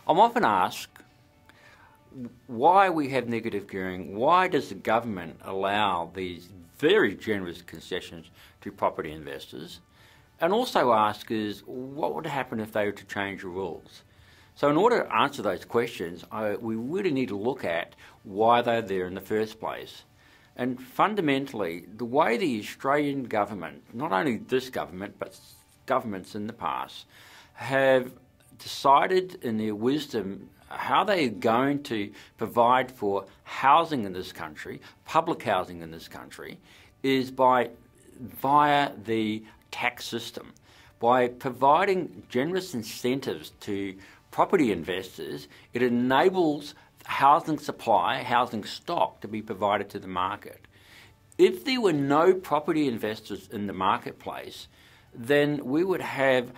I'm often asked why we have negative gearing. Why does the government allow these very generous concessions to property investors? And also ask is, what would happen if they were to change the rules? So in order to answer those questions, we really need to look at why they're there in the first place. And fundamentally, the way the Australian government, not only this government, but governments in the past, have decided in their wisdom how they are going to provide for housing in this country, public housing in this country, is via the tax system. By providing generous incentives to property investors, it enables housing supply, housing stock to be provided to the market. If there were no property investors in the marketplace, then we would have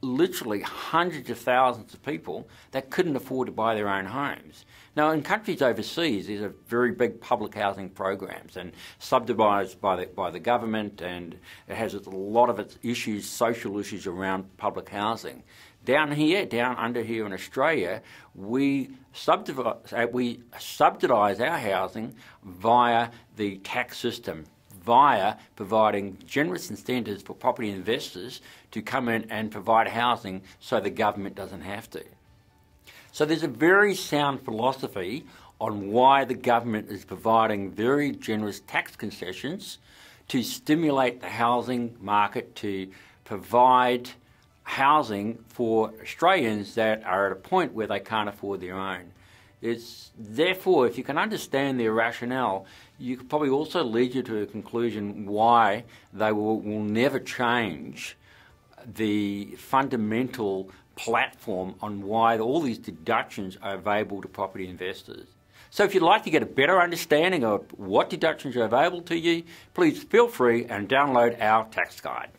literally hundreds of thousands of people that couldn't afford to buy their own homes. Now, in countries overseas, these are very big public housing programs and subsidised by the government, and it has a lot of its issues, social issues around public housing. Down under here in Australia, we subsidise our housing via the tax system, via providing generous incentives for property investors to come in and provide housing so the government doesn't have to. So there's a very sound philosophy on why the government is providing very generous tax concessions to stimulate the housing market, to provide housing for Australians that are at a point where they can't afford their own. It's therefore, if you can understand their rationale, you could probably also lead you to a conclusion why they will never change the fundamental platform on why all these deductions are available to property investors. So if you'd like to get a better understanding of what deductions are available to you, please feel free and download our tax guide.